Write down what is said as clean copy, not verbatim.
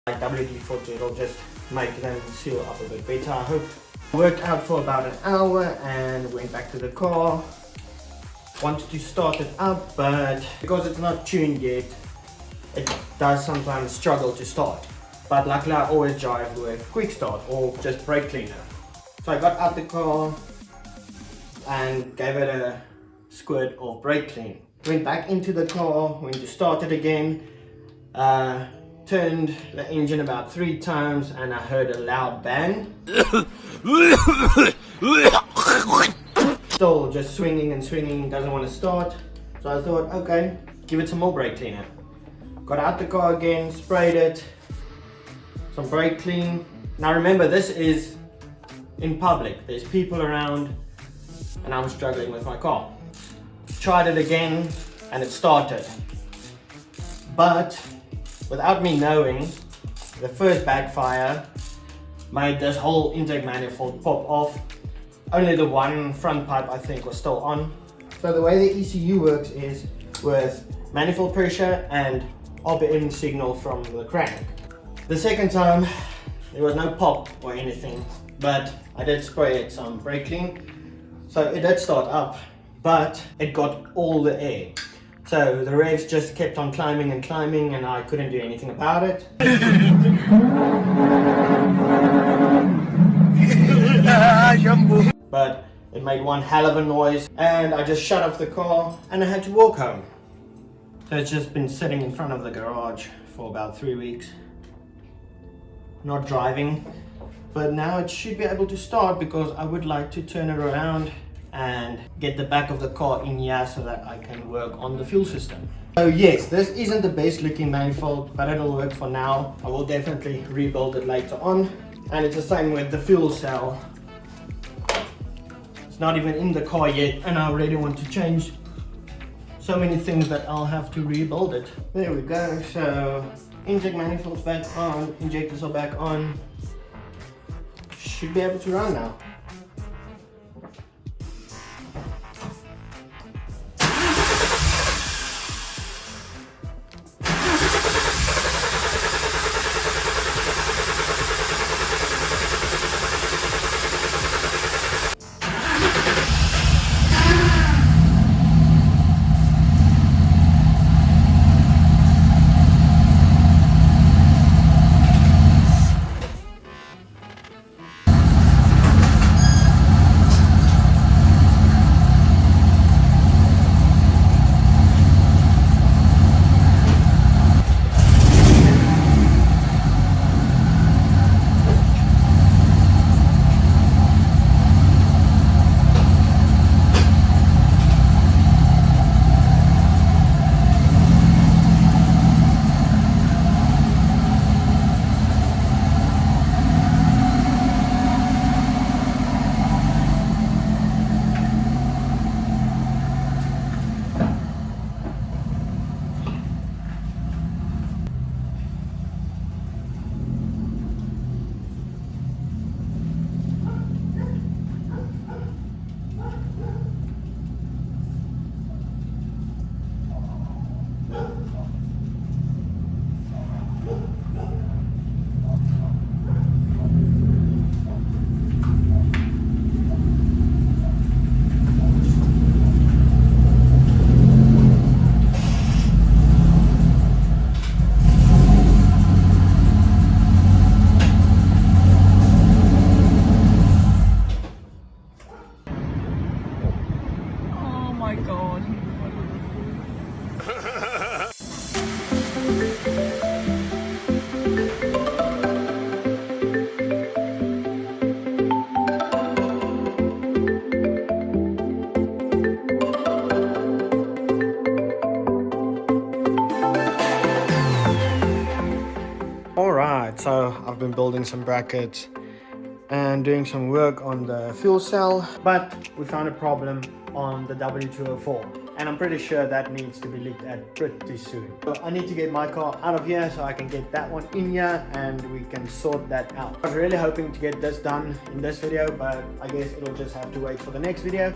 Like WD-40, it'll just make them seal up a bit better, I hope. Worked out for about an hour and went back to the car. Wanted to start it up, but because it's not tuned yet, it does sometimes struggle to start. But luckily I always drive with quick start or just brake cleaner. So I got out the car and gave it a squirt of brake clean. Went back into the car, went to start it again, turned the engine about 3 times and I heard a loud bang. Still just swinging and swinging, doesn't want to start. So I thought, okay, give it some more brake cleaner. Got out the car again, sprayed it, some brake clean. Now remember, this is in public, there's people around and I'm struggling with my car. Tried it again and it started. But without me knowing, the first backfire made this whole intake manifold pop off. Only the one front pipe I think was still on. So the way the ECU works is with manifold pressure and RPM signal from the crank. The second time there was no pop or anything, but I did spray it some brake clean. So it did start up, but it got all the air. So the revs just kept on climbing and climbing and I couldn't do anything about it. But it made one hell of a noise and I just shut off the car and I had to walk home. So it's just been sitting in front of the garage for about 3 weeks. Not driving, but now it should be able to start because I would like to turn it around and get the back of the car in here so that I can work on the fuel system. So yes, this isn't the best looking manifold, but it'll work for now. I will definitely rebuild it later on. And it's the same with the fuel cell. It's not even in the car yet and I already want to change so many things that I'll have to rebuild it. There we go. So intake manifold's back on, injectors are back on. Should be able to run now. So I've been building some brackets and doing some work on the fuel cell, but we found a problem on the W204 and I'm pretty sure that needs to be looked at pretty soon. So I need to get my car out of here so I can get that one in here and we can sort that out. I was really hoping to get this done in this video, but I guess it'll just have to wait for the next video.